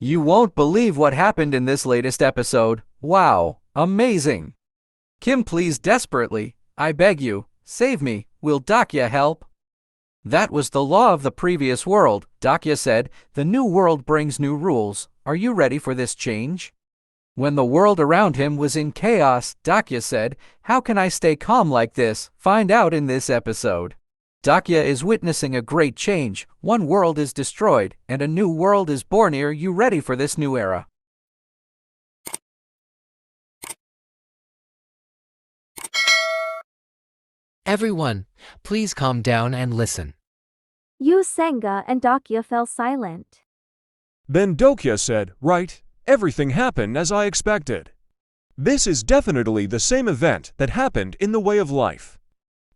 You won't believe what happened in this latest episode. Wow, amazing. Kim please desperately, I beg you, save me, will Dokja help? That was the law of the previous world, Dokja said. The new world brings new rules. Are you ready for this change? When the world around him was in chaos, Dokja said, how can I stay calm like this? Find out in this episode. Dokja is witnessing a great change. One world is destroyed, and a new world is born. Are you ready for this new era? Everyone, please calm down and listen. Yu Senga and Dokja fell silent. Then Dokja said, right, everything happened as I expected. This is definitely the same event that happened in the way of life.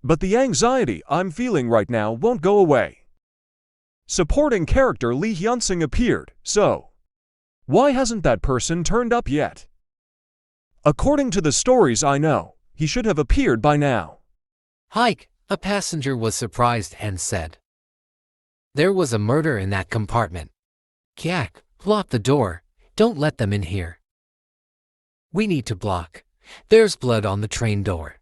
But the anxiety I'm feeling right now won't go away. Supporting character Lee Hyunsung appeared, so why hasn't that person turned up yet? According to the stories I know, he should have appeared by now. Hike, a passenger was surprised and said, there was a murder in that compartment. Kyak, lock the door, don't let them in here. We need to block. There's blood on the train door.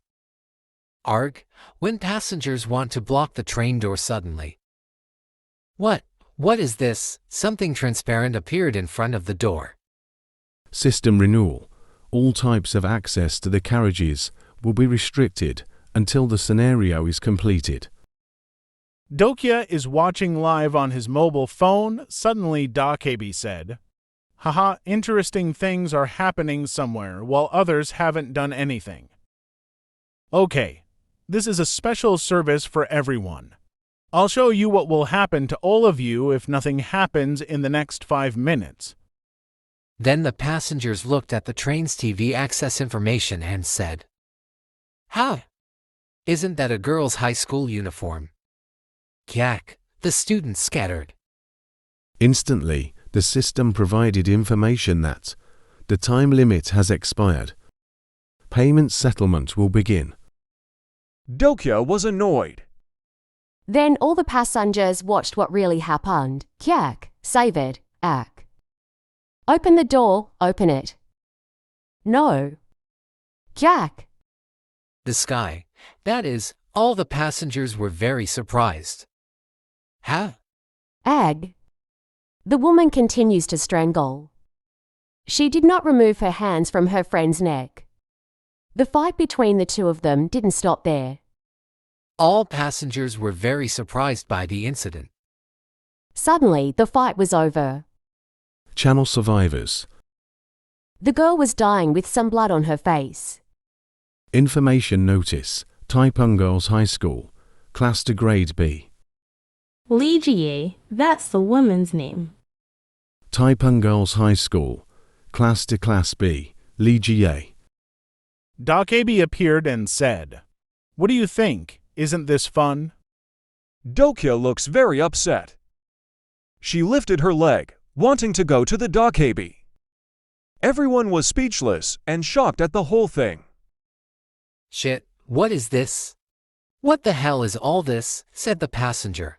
Arg, when passengers want to block the train door suddenly. What is this? Something transparent appeared in front of the door. System renewal. All types of access to the carriages will be restricted until the scenario is completed. Dokja is watching live on his mobile phone. Suddenly DOKJA'S said, haha, interesting things are happening somewhere while others haven't done anything. Okay, this is a special service for everyone. I'll show you what will happen to all of you if nothing happens in the next 5 minutes. Then the passengers looked at the train's TV access information and said, ha! Isn't that a girl's high school uniform? Kyak, the students scattered. Instantly, the system provided information that the time limit has expired. Payment settlement will begin. Dokja was annoyed. Then all the passengers watched what really happened. Kyak, save it, Ak. Open the door, open it. No. Kyak. The sky, that is, all the passengers were very surprised. Ha! Ag. The woman continues to strangle. She did not remove her hands from her friend's neck. The fight between the two of them didn't stop there. All passengers were very surprised by the incident. Suddenly, the fight was over. Channel survivors. The girl was dying with some blood on her face. Information notice. Taipeng Girls High School. Class to grade B. DOKJA, that's the woman's name. Taipeng Girls High School. Class to Class B. DOKJA. DOKJA'S appeared and said, what do you think? Isn't this fun? Dokja looks very upset. She lifted her leg, wanting to go to the DOKJA'S. Everyone was speechless and shocked at the whole thing. Shit, what is this? What the hell is all this? Said the passenger.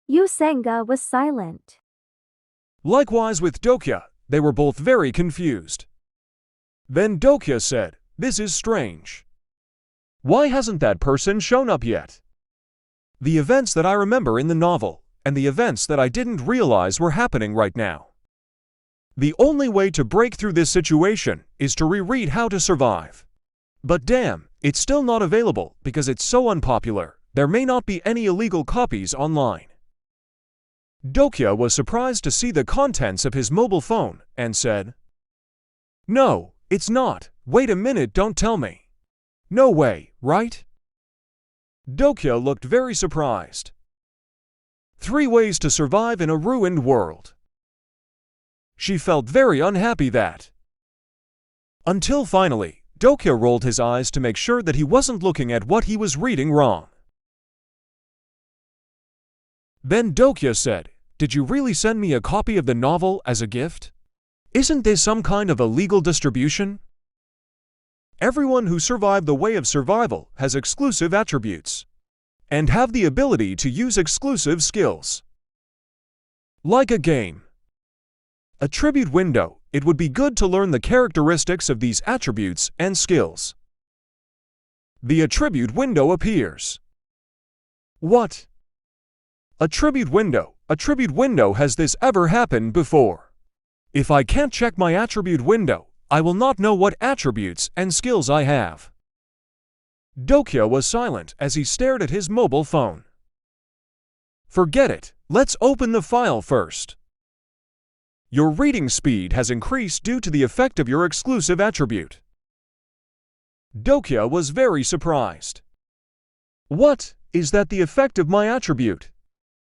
Yu Senga was silent. Likewise with Dokja, they were both very confused. Then Dokja said, this is strange. Why hasn't that person shown up yet? The events that I remember in the novel, and the events that I didn't realize were happening right now. The only way to break through this situation is to reread How to Survive. But damn, it's still not available because it's so unpopular. There may not be any illegal copies online. Dokja was surprised to see the contents of his mobile phone and said, no, it's not. Wait a minute, don't tell me. No way, right? Dokja looked very surprised. 3 ways to survive in a ruined world. She felt very unhappy that. Until finally, Dokja rolled his eyes to make sure that he wasn't looking at what he was reading wrong. Then Dokja said, did you really send me a copy of the novel as a gift? Isn't this some kind of illegal distribution? Everyone who survived the way of survival has exclusive attributes and have the ability to use exclusive skills. Like a game. Attribute window. It would be good to learn the characteristics of these attributes and skills. The attribute window appears. What? Attribute window. Attribute window. Has this ever happened before? If I can't check my attribute window, I will not know what attributes and skills I have. Dokja was silent as he stared at his mobile phone. Forget it. Let's open the file first. Your reading speed has increased due to the effect of your exclusive attribute. Dokja was very surprised. What? Is that the effect of my attribute?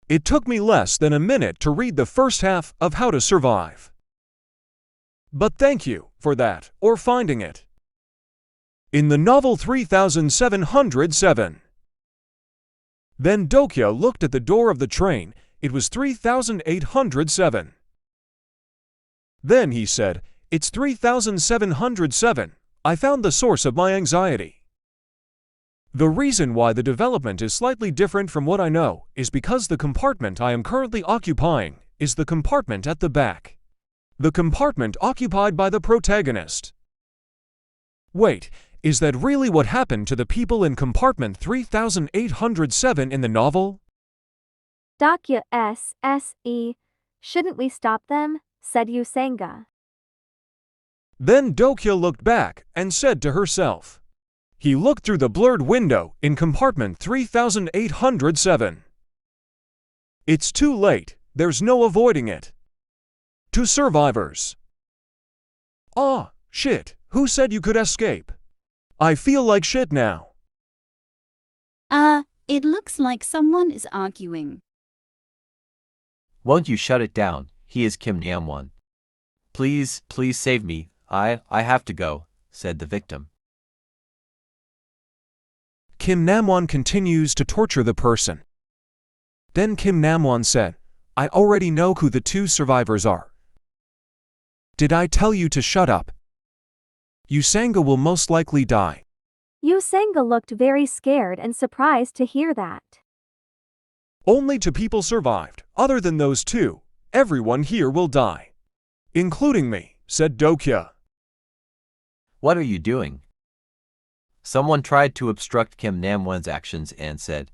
It took me less than a minute to read the first half of How to Survive. But thank you for that, or finding it. In the novel 3707. Then Dokja looked at the door of the train. It was 3807. Then he said, "It's 3707. I found the source of my anxiety." The reason why the development is slightly different from what I know is because the compartment I am currently occupying is the compartment at the back. The compartment occupied by the protagonist. Wait, is that really what happened to the people in compartment 3807 in the novel? DOKJA'S, shouldn't we stop them? Said Usanga. Then Dokja looked back and said to herself. He looked through the blurred window in compartment 3807. It's too late, there's no avoiding it. To survivors. Ah, shit, who said you could escape? I feel like shit now. It looks like someone is arguing. Won't you shut it down? He is Kim Namwon. Please save me. I have to go, said the victim. Kim Namwon continues to torture the person. Then Kim Namwon said, I already know who the two survivors are. Did I tell you to shut up? Usanga will most likely die. Usanga looked very scared and surprised to hear that. Only two people survived. Other than those two, everyone here will die. Including me, said Dokja. What are you doing? Someone tried to obstruct Kim Namwon's actions and said,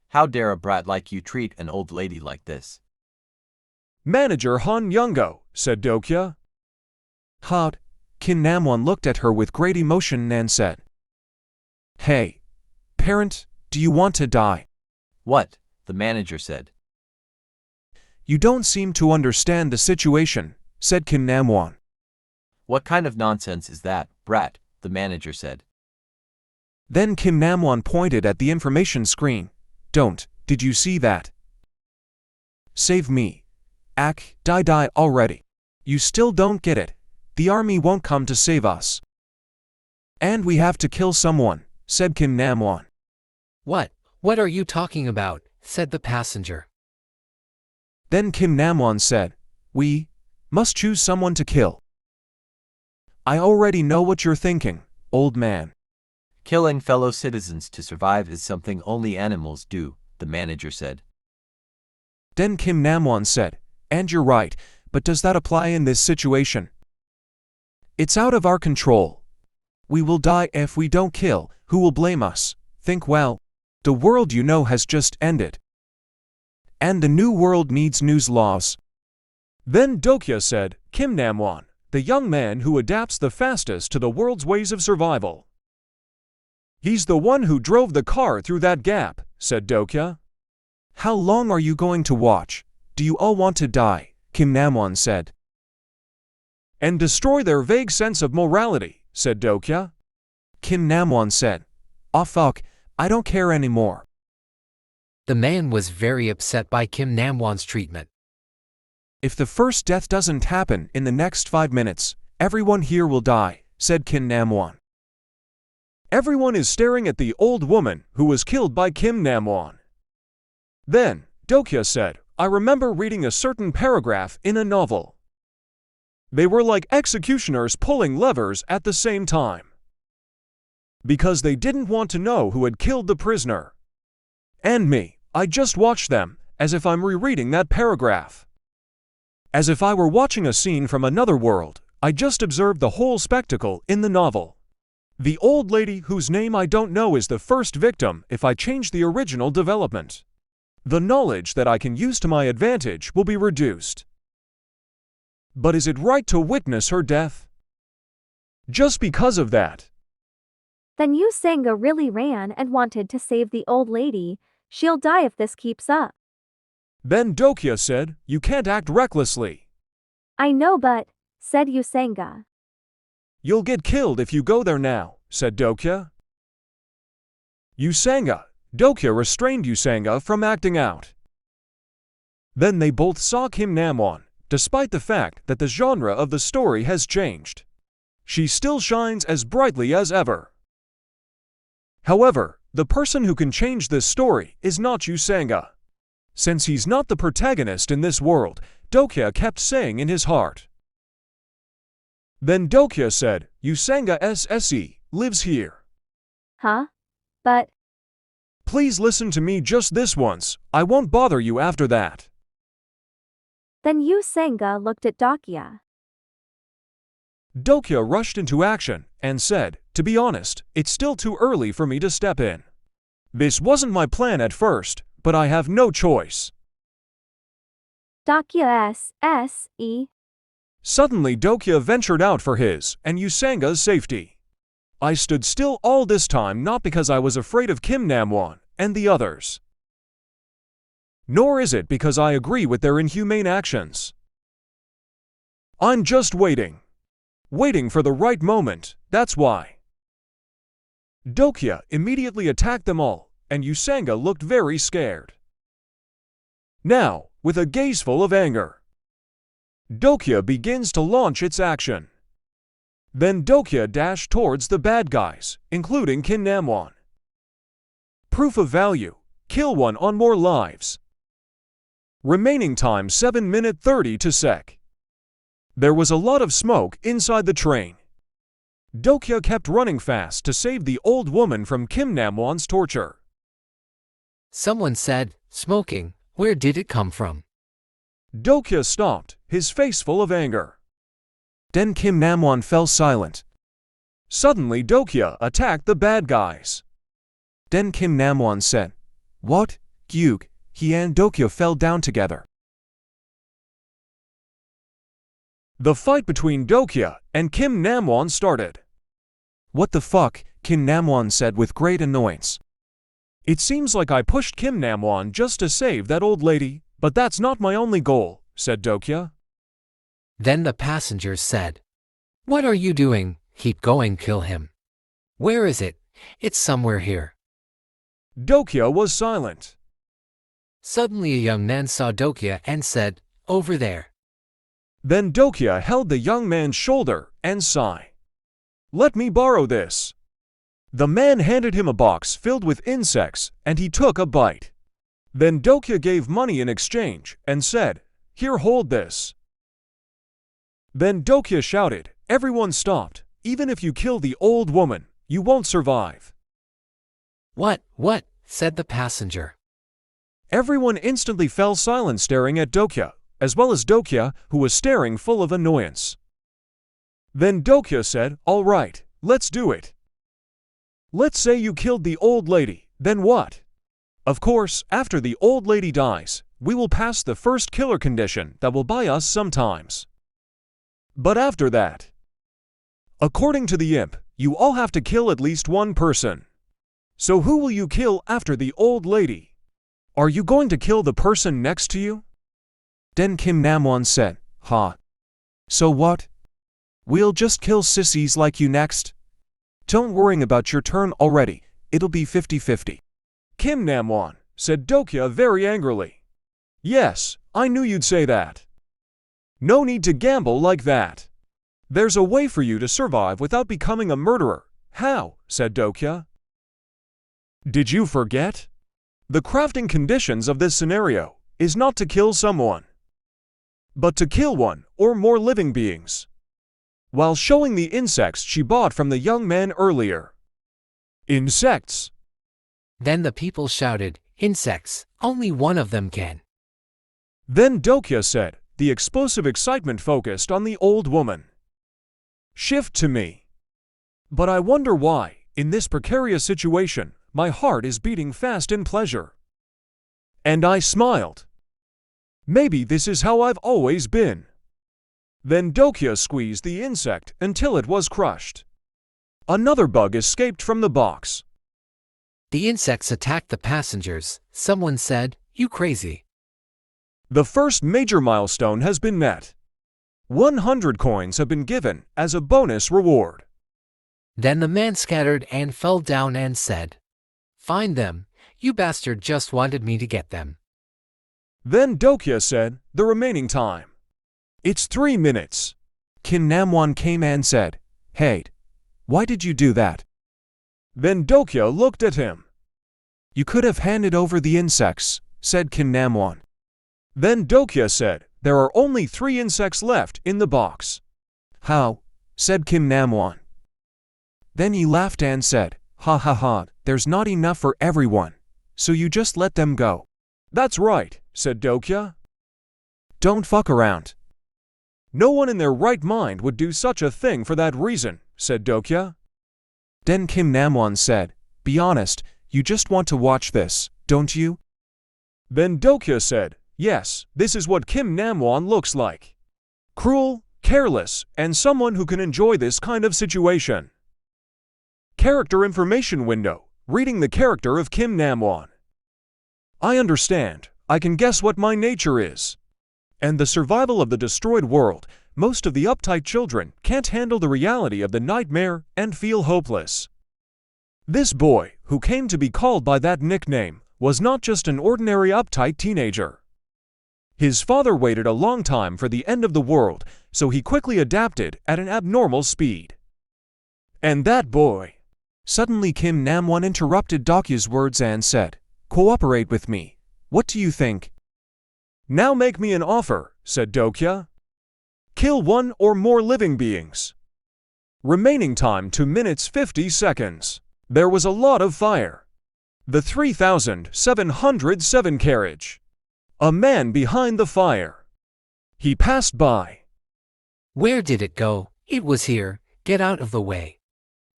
How dare a brat like you treat an old lady like this? Manager Han Youngo, said Dokja. Hot. Kim Namwon looked at her with great emotion and said, Hey, parent, do you want to die? What? The manager said. You don't seem to understand the situation, said Kim Namwon. What kind of nonsense is that, brat? The manager said. Then Kim Namwon pointed at the information screen. Did you see that? Save me. Die already. You still don't get it. The army won't come to save us. And we have to kill someone, said Kim Namwon. What are you talking about? Said the passenger. Then Kim Namwon said, We must choose someone to kill. I already know what you're thinking, old man. Killing fellow citizens to survive is something only animals do, the manager said. Then Kim Namwon said, And you're right, but does that apply in this situation? It's out of our control. We will die if we don't kill. Who will blame us? Think well. The world you know has just ended. And the new world needs new laws. Then Dokja said, Kim Namwon, the young man who adapts the fastest to the world's ways of survival. He's the one who drove the car through that gap, said Dokja. How long are you going to watch? Do you all want to die? Kim Namwon said. And destroy their vague sense of morality, said Dokja. Kim Namwon said, Oh fuck, I don't care anymore. The man was very upset by Kim Namwon's treatment. If the first death doesn't happen in the next 5 minutes, everyone here will die, said Kim Namwon. Everyone is staring at the old woman who was killed by Kim Namwon. Then, Dokja said, I remember reading a certain paragraph in a novel. They were like executioners pulling levers at the same time. Because they didn't want to know who had killed the prisoner. And me, I just watched them, as if I'm rereading that paragraph. As if I were watching a scene from another world, I just observed the whole spectacle in the novel. The old lady whose name I don't know is the first victim if I change the original development. The knowledge that I can use to my advantage will be reduced. But is it right to witness her death? Just because of that. Then Yu Sanga really ran and wanted to save the old lady. She'll die if this keeps up. Then Dokya said, "You can't act recklessly. I know but, said Yu Sanga. You'll get killed if you go there now," said Dokya. Dokya restrained Usanga from acting out. Then they both saw Kim Namwon, despite the fact that the genre of the story has changed. She still shines as brightly as ever. However, the person who can change this story is not Usanga. Since he's not the protagonist in this world, Dokya kept saying in his heart. Then Dokya said, "Usanga SSE lives here." Huh? But, Please listen to me just this once, I won't bother you after that. then Yu Sanga looked at Dokya. Dokya rushed into action and said, "To be honest, it's still too early for me to step in. This wasn't my plan at first, but I have no choice." Dokya SSE. Suddenly Dokya ventured out for his and Usanga's safety. I stood still all this time not because I was afraid of Kim Namwon and the others. Nor is it because I agree with their inhumane actions. I'm just waiting. Waiting for the right moment, that's why. Dokya immediately attacked them all, and Usanga looked very scared. Now, with a gaze full of anger, Dokya begins to launch its action. Then Dokya dashed towards the bad guys, including Kim Namwon. Proof of value, kill 1 on more lives. Remaining time 7 minute 30 to sec. There was a lot of smoke inside the train. Dokya kept running fast to save the old woman from Kim Namwon's torture. Someone said, "Smoking, where did it come from?" Dokya stopped, his face full of anger. Then Kim Namwon fell silent. Suddenly Dokya attacked the bad guys. Then Kim Namwon said, "What? Gyug?" He and Dokya fell down together. The fight between Dokya and Kim Namwon started. "What the fuck?" Kim Namwon said with great annoyance. "It seems like I pushed Kim Namwon just to save that old lady, but that's not my only goal," said Dokya. Then the passengers said, "What are you doing? Keep going, kill him." "Where is it? It's somewhere here." Dokya was silent. Suddenly a young man saw Dokya and said, "Over there." Then Dokya held the young man's shoulder and sighed. "Let me borrow this." The man handed him a box filled with insects and he took a bite. Then Dokya gave money in exchange and said, "Here, hold this." Then Dokya shouted, "Everyone stopped. Even if you kill the old woman, you won't survive." What? Said the passenger. Everyone instantly fell silent staring at Dokya, as well as Dokya, who was staring full of annoyance. Then Dokya said, "All right, let's do it. Let's say you killed the old lady, then what? Of course, after the old lady dies, we will pass the first killer condition that will buy us sometimes. But after that, according to the imp, you all have to kill at least one person. So who will you kill after the old lady? Are you going to kill the person next to you?" Then Kim Namwon said, "Ha. So what? We'll just kill sissies like you next? Don't worry about your turn already, it'll be 50-50. "Kim Namwon," said Dokya very angrily. "Yes, I knew you'd say that. No need to gamble like that. There's a way for you to survive without becoming a murderer." "How?" said Dokya. "Did you forget? The crafting conditions of this scenario is not to kill someone, but to kill 1 or more living beings." While showing the insects she bought from the young man earlier. "Insects?" Then the people shouted, "Insects, only one of them can." Then Dokya said, the explosive excitement focused on the old woman. Shift to me. But I wonder why, in this precarious situation, my heart is beating fast in pleasure. And I smiled. Maybe this is how I've always been. Then Dokya squeezed the insect until it was crushed. Another bug escaped from the box. The insects attacked the passengers. Someone said, "You crazy." The first major milestone has been met. 100 coins have been given as a bonus reward. Then the man scattered and fell down and said, "Find them. You bastard just wanted me to get them." Then Dokya said, the remaining time. It's 3 minutes. Kim Namwon came and said, "Hey, why did you do that?" Then Dokya looked at him. "You could have handed over the insects," said Kim Namwon. Then Dokya said, there are only 3 insects left in the box. "How?" said Kim Namwon. Then he laughed and said, "Ha ha ha, there's not enough for everyone, so you just let them go." That's right, said Dokya. "Don't fuck around." No one in their right mind would do such a thing for that reason, said Dokya. Then Kim Namwon said, "Be honest, you just want to watch this, don't you?" Then Dokya said, yes, this is what Kim Namwon looks like. Cruel, careless, and someone who can enjoy this kind of situation. Character information window, reading the character of Kim Namwon. I understand, I can guess what my nature is. And the survival of the destroyed world, most of the uptight children can't handle the reality of the nightmare and feel hopeless. This boy, who came to be called by that nickname, was not just an ordinary uptight teenager. His father waited a long time for the end of the world, so he quickly adapted at an abnormal speed. And that boy. Suddenly Kim Namwon interrupted Dokya's words and said, "Cooperate with me. What do you think?" Now make me an offer, said Dokya. Kill 1 or more living beings. Remaining time 2 minutes 50 seconds. There was a lot of fire. The 3707 carriage. A man behind the fire. He passed by. "Where did it go? It was here. Get out of the way."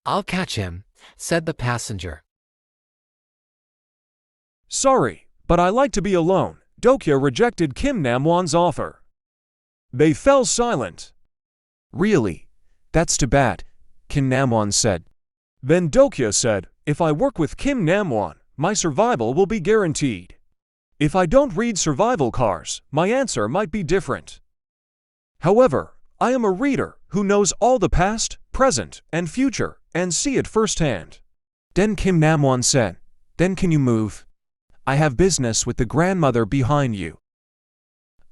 "I'll catch him," said the passenger. Sorry, but I like to be alone. Dokya rejected Kim Namwon's offer. They fell silent. "Really? That's too bad," Kim Namwon said. Then Dokya said, if I work with Kim Namwon, my survival will be guaranteed. If I don't read survival cards, my answer might be different. However, I am a reader who knows all the past, present, and future, and see it firsthand. Then Kim Namwon said, "Then can you move? I have business with the grandmother behind you."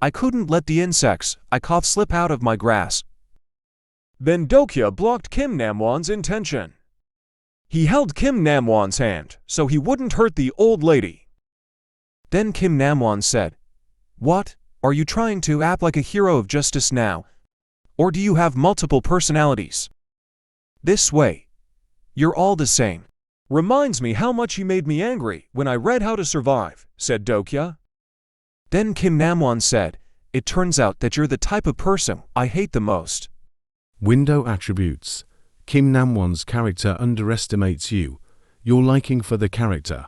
I couldn't let the insects I caught slip out of my grasp. Then Dokya blocked Kim Namwon's intention. He held Kim Namwon's hand so he wouldn't hurt the old lady. Then Kim Namwon said, "What? Are you trying to act like a hero of justice now? Or do you have multiple personalities? This way. You're all the same." Reminds me how much he made me angry when I read How to Survive, said Dokya. Then Kim Namwon said, "It turns out that you're the type of person I hate the most." Window attributes. Kim Namwon's character underestimates you. Your liking for the character,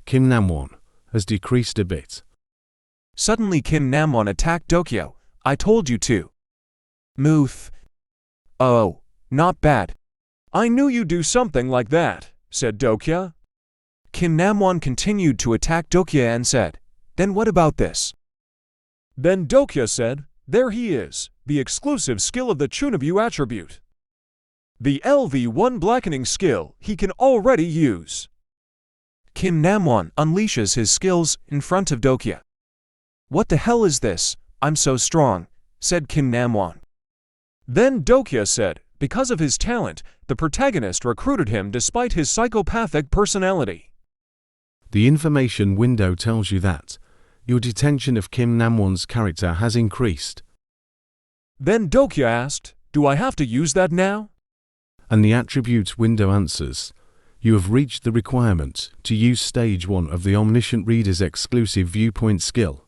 Kim Namwon, has decreased a bit. Suddenly Kim Namwon attacked Dokya. "I told you to move." "Oh, not bad." "I knew you'd do something like that," said Dokya. Kim Namwon continued to attack Dokya and said, "Then what about this?" Then Dokya said, there he is, the exclusive skill of the Chunabyu attribute. The LV1 blackening skill he can already use. Kim Namwon unleashes his skills in front of Dokya. "What the hell is this? I'm so strong," said Kim Namwon. Then Dokya said, because of his talent, the protagonist recruited him despite his psychopathic personality. The information window tells you that your detention of Kim Namwon's character has increased. Then Dokya asked, do I have to use that now? And the attribute window answers, you have reached the requirement to use stage 1 of the Omniscient Reader's exclusive Viewpoint skill.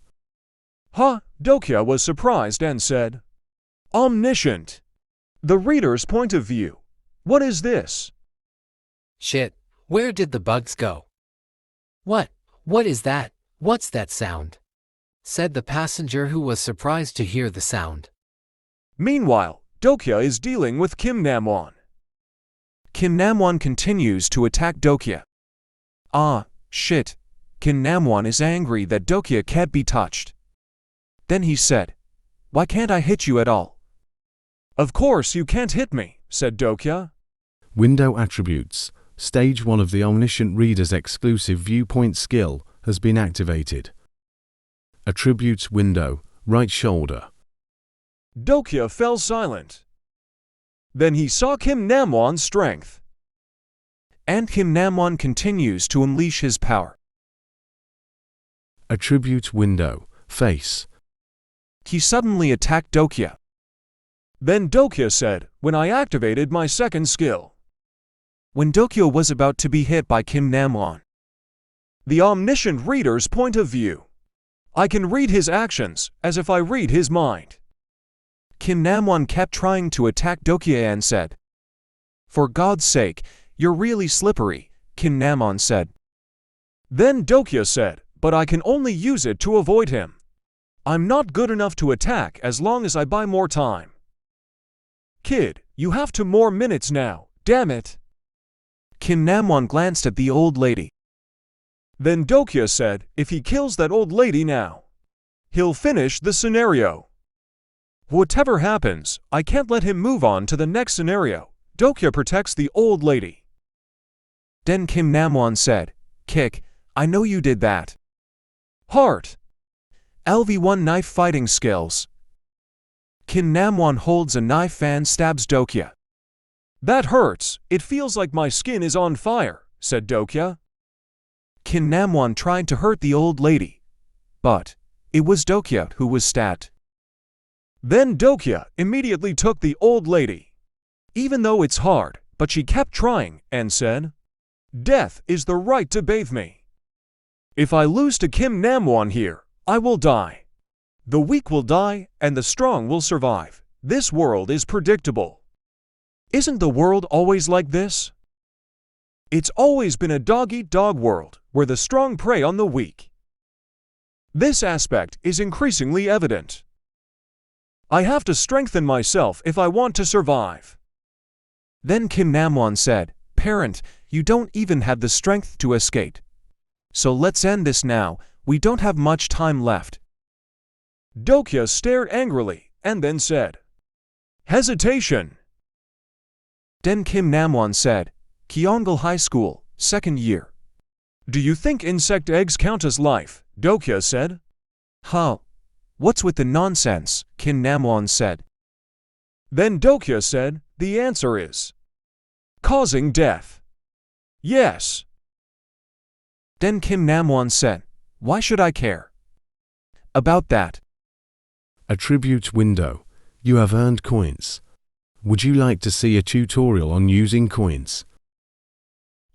Dokya was surprised and said, Omniscient. The reader's point of view. What is this? Shit, where did the bugs go? What is that? What's that sound? Said the passenger who was surprised to hear the sound. Meanwhile, Dokya is dealing with Kim Namwon. Kim Namwon continues to attack Dokya. Shit. Kim Namwon is angry that Dokya can't be touched. Then he said, Why can't I hit you at all? Of course you can't hit me, said Dokya. Window attributes. Stage 1 of the Omniscient Reader's exclusive Viewpoint skill has been activated. Attributes window, right shoulder. Dokya fell silent. Then he saw Kim Namwon's strength. And Kim Namwon continues to unleash his power. Attributes window, face. He suddenly attacked Dokya. Then Dokya said, When I activated my second skill. When Dokya was about to be hit by Kim Namwon. The Omniscient Reader's point of view. I can read his actions, as if I read his mind. Kim Namwon kept trying to attack Dokya and said, For God's sake, you're really slippery, Kim Namwon said. Then Dokya said, But I can only use it to avoid him. I'm not good enough to attack as long as I buy more time. Kid, you have 2 more minutes now, damn it. Kim Namwon glanced at the old lady. Then Dokya said, If he kills that old lady now, he'll finish the scenario. Whatever happens, I can't let him move on to the next scenario. Dokya protects the old lady. Then Kim Namwon said, Kick, I know you did that. Heart. LV1 knife fighting skills. Kim Namwon holds a knife and stabs Dokya. That hurts, it feels like my skin is on fire, said Dokya. Kim Namwon tried to hurt the old lady, but it was Dokya who was stabbed. Then Dokya immediately took the old lady. Even though it's hard, but she kept trying and said, Death is the right to bathe me. If I lose to Kim Namwon here, I will die. The weak will die and the strong will survive. This world is predictable. Isn't the world always like this? It's always been a dog-eat-dog world where the strong prey on the weak. This aspect is increasingly evident. I have to strengthen myself if I want to survive. Then Kim Namwon said, Parent, you don't even have the strength to escape. So let's end this now, we don't have much time left. Dokya stared angrily and then said, Hesitation. Then Kim Namwon said, Kyongal High School, 2nd year. Do you think insect eggs count as life? Dokya said. What's with the nonsense? Kim Namwon said. Then Dokya said, The answer is causing death. Yes. Then Kim Namwon said, Why should I care about that? Attributes window. You have earned coins. Would you like to see a tutorial on using coins?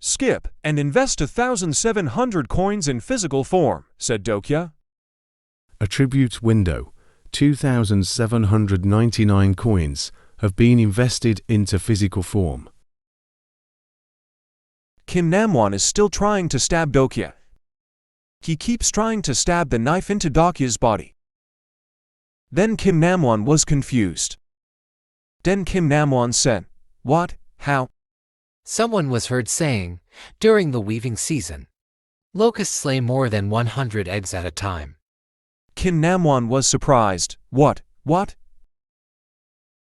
Skip and invest 1,700 coins in physical form, said Dokya. Attributes window. 2,799 coins have been invested into physical form. Kim Namwon is still trying to stab Dokya. He keeps trying to stab the knife into Dokya's body. Then Kim Namwon was confused. Then Kim Namwon said, What? How? Someone was heard saying, during the weaving season, locusts lay more than 100 eggs at a time. Kim Namwon was surprised. What?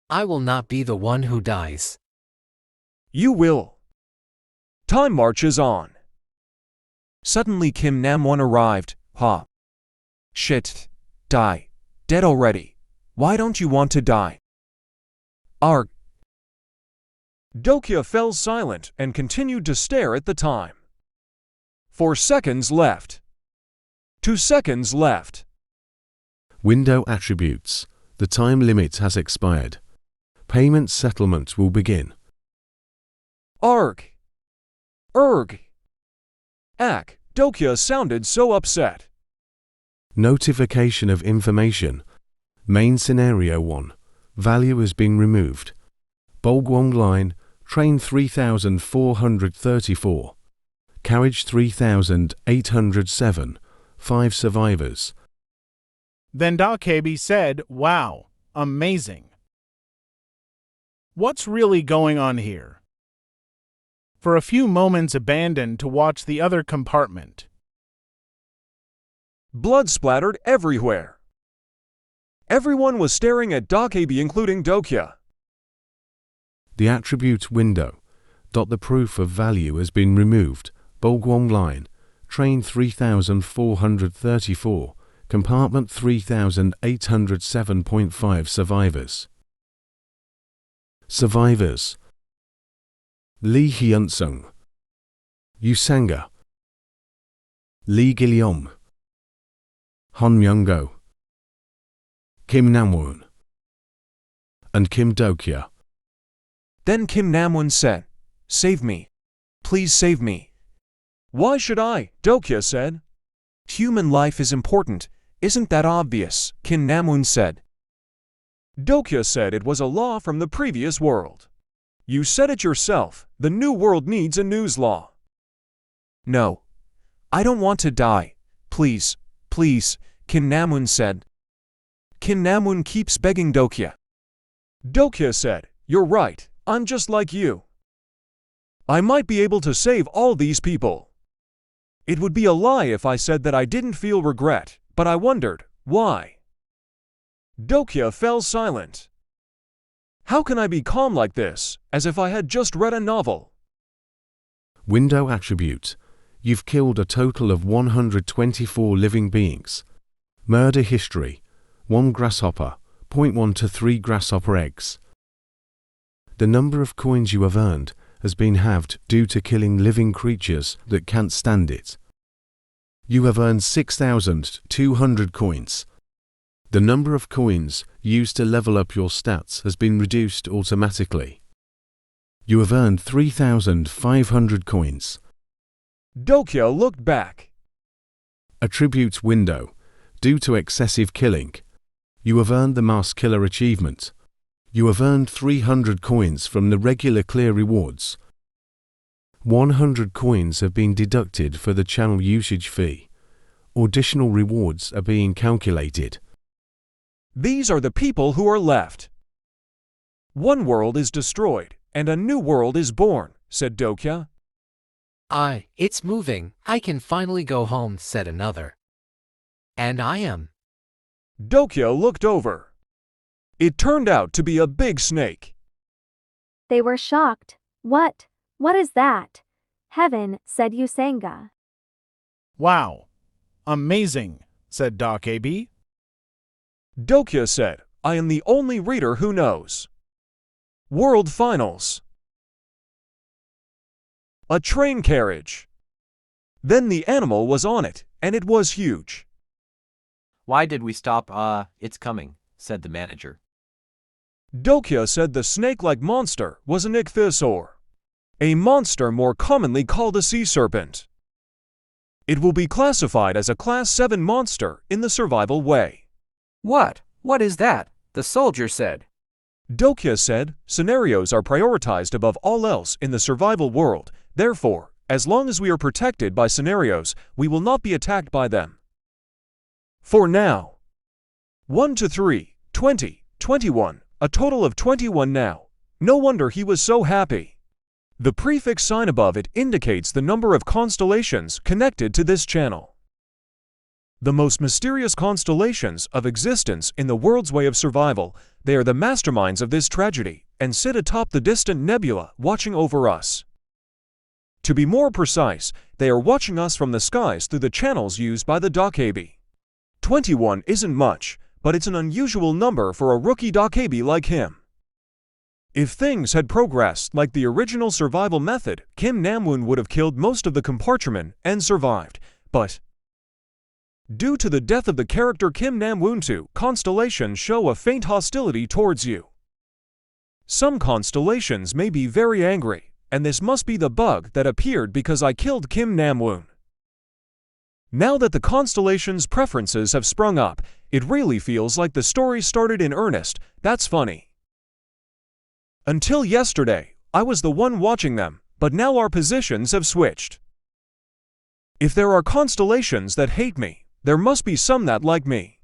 I will not be the one who dies. You will. Time marches on. Suddenly Kim Namwon arrived. Shit. Die. Dead already. Why don't you want to die? Arg. Dokya fell silent and continued to stare at the time. 4 seconds left. 2 seconds left. Window attributes. The time limit has expired. Payment settlement will begin. Arg. Erg. Dokya sounded so upset. Notification of information. Main scenario 1. Value has been removed. Bolgwong line, train 3434. Carriage 3807. 5 survivors. Then DOKJA'S said, "Wow, amazing. What's really going on here?" For a few moments abandoned to watch the other compartment. Blood splattered everywhere. Everyone was staring at DOKJA'S, including DOKJA. The attributes window. The proof of value has been removed. Bolgwong line, train 3434, compartment 3807.5 survivors. Survivors: Lee Hyunsung, Yusanga, Lee Gileom, Han Myung-go, Kim Namwoon, and Kim DOKJA. Then Kim Namwoon said, "Save me. Please save me." "Why should I?" DOKJA said. "Human life is important. Isn't that obvious?" Kim Namwoon said. DOKJA said it was a law from the previous world. "You said it yourself. The new world needs a news law." "No. I don't want to die. Please, please," Kim Namwoon said. Kim Namwoon keeps begging DOKJA. DOKJA said, "You're right. I'm just like you. I might be able to save all these people. It would be a lie if I said that I didn't feel regret, but I wondered, why?" DOKJA fell silent. "How can I be calm like this, as if I had just read a novel?" Window attribute. You've killed a total of 124 living beings. Murder history. 1 grasshopper, 0.1 to 3 grasshopper eggs. The number of coins you have earned has been halved due to killing living creatures that can't stand it. You have earned 6,200 coins. The number of coins used to level up your stats has been reduced automatically. You have earned 3,500 coins. DOKJA looked back. Attributes window. Due to excessive killing, you have earned the Mass Killer achievement. You have earned 300 coins from the regular clear rewards. 100 coins have been deducted for the channel usage fee. Additional rewards are being calculated. These are the people who are left. "One world is destroyed, and a new world is born," said DOKJA. It's moving. I can finally go home, said another. And I am. DOKJA looked over. It turned out to be a big snake. They were shocked. What is that? Heaven, said Yusanga. "Wow, amazing," said DOKJA'S. DOKJA said, "I am the only reader who knows." World Finals. A train carriage. Then the animal was on it, and it was huge. Why did we stop? It's coming, said the manager. DOKJA said the snake-like monster was an ichthyosaur, a monster more commonly called a sea serpent. It will be classified as a Class 7 monster in the survival way. What? What is that? The soldier said. DOKJA said, scenarios are prioritized above all else in the survival world. Therefore, as long as we are protected by scenarios, we will not be attacked by them. For now. 1 to 3, 20, 21, a total of 21 now. No wonder he was so happy. The prefix sign above it indicates the number of constellations connected to this channel. The most mysterious constellations of existence in the world's way of survival, they are the masterminds of this tragedy and sit atop the distant nebula watching over us. To be more precise, they are watching us from the skies through the channels used by the DOKJA'S. 21 isn't much, but it's an unusual number for a rookie DOKJA'S like him. If things had progressed like the original survival method, Kim Namwoon would have killed most of the compartment and survived, but due to the death of the character Kim Namwoon, constellations show a faint hostility towards you. Some constellations may be very angry, and this must be the bug that appeared because I killed Kim Namwoon. Now that the constellation's preferences have sprung up, it really feels like the story started in earnest. That's funny. Until yesterday, I was the one watching them, but now our positions have switched. If there are constellations that hate me, there must be some that like me.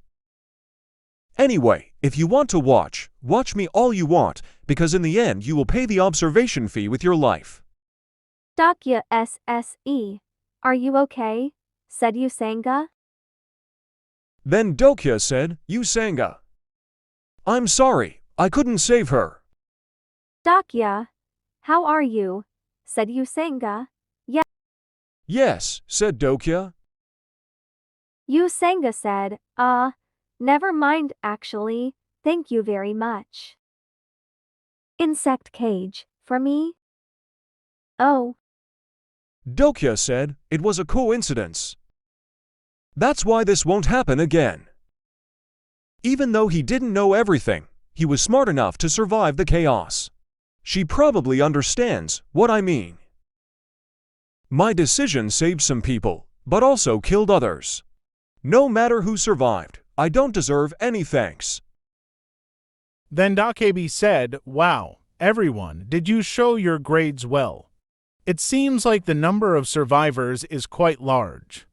Anyway, if you want to watch me all you want, because in the end you will pay the observation fee with your life. DOKJA'S, are you okay? Said Usanga. Then DOKJA said, Usanga, I'm sorry, I couldn't save her. DOKJA, how are you? Said Usanga. Yes, said DOKJA. Usanga said, never mind actually, thank you very much. Insect cage, for me? Oh. DOKJA said, it was a coincidence. That's why this won't happen again. Even though he didn't know everything, he was smart enough to survive the chaos. She probably understands what I mean. My decision saved some people, but also killed others. No matter who survived, I don't deserve any thanks. Then DOKJA said, wow, everyone, did you show your grades well? It seems like the number of survivors is quite large.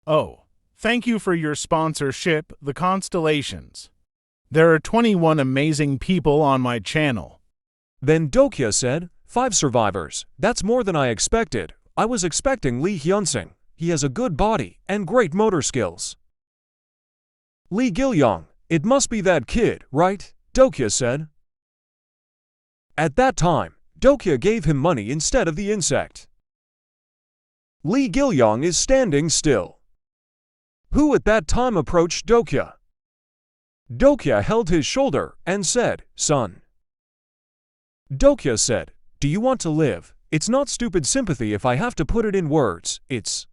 Oh, thank you for your sponsorship, the Constellations. There are 21 amazing people on my channel. Then DOKJA said, 5 survivors, that's more than I expected. I was expecting Lee Hyunsung. He has a good body and great motor skills. Lee Gilyong, it must be that kid, right? DOKJA said. At that time, DOKJA gave him money instead of the insect. Lee Gilyong is standing still. Who at that time approached DOKJA? DOKJA held his shoulder and said, son. DOKJA said, do you want to live? It's not stupid sympathy if I have to put it in words, it's.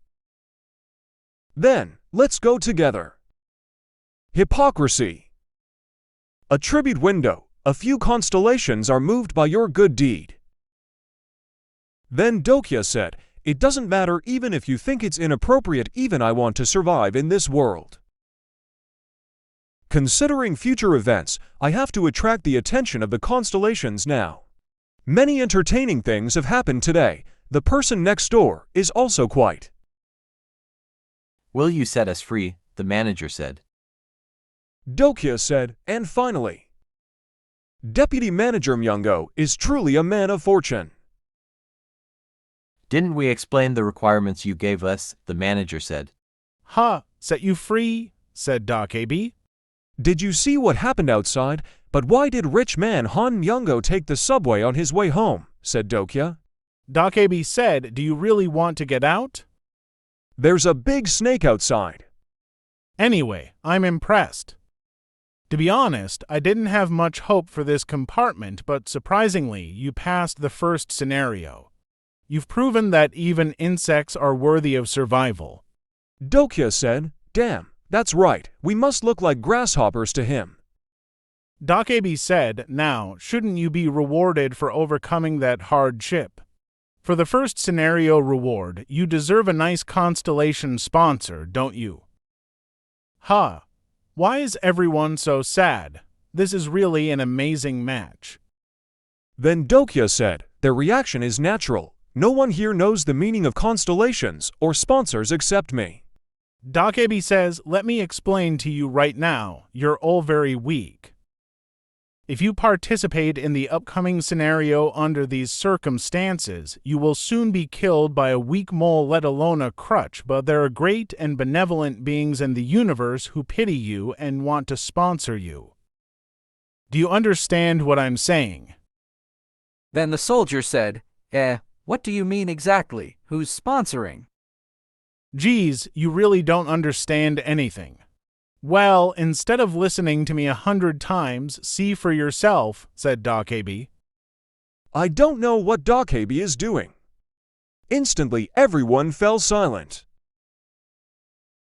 Then, let's go together. Hypocrisy. A tribute window, a few constellations are moved by your good deed. Then DOKJA said, it doesn't matter even if you think it's inappropriate, even I want to survive in this world. Considering future events, I have to attract the attention of the constellations now. Many entertaining things have happened today. The person next door is also quite. Will you set us free? The manager said. DOKJA said, and finally, Deputy Manager Myungo is truly a man of fortune. Didn't we explain the requirements you gave us? The manager said. Set you free, said DOKJA. Did you see what happened outside? But why did rich man Han Myungo take the subway on his way home? Said DOKJA. DOKJA said, do you really want to get out? There's a big snake outside. Anyway, I'm impressed. To be honest, I didn't have much hope for this compartment, but surprisingly, you passed the first scenario. You've proven that even insects are worthy of survival. DOKJA said, damn, that's right, we must look like grasshoppers to him. DOKJA said, now, shouldn't you be rewarded for overcoming that hardship? For the first scenario reward, you deserve a nice constellation sponsor, don't you? Why is everyone so sad? This is really an amazing match. Then DOKJA said, their reaction is natural. No one here knows the meaning of constellations or sponsors except me. DOKJA says, let me explain to you right now, you're all very weak. If you participate in the upcoming scenario under these circumstances, you will soon be killed by a weak mole, let alone a crutch, but there are great and benevolent beings in the universe who pity you and want to sponsor you. Do you understand what I'm saying? Then the soldier said, what do you mean exactly? Who's sponsoring? Geez, you really don't understand anything. Well, instead of listening to me 100 times, see for yourself, said DOKJA. I don't know what DOKJA is doing. Instantly, everyone fell silent.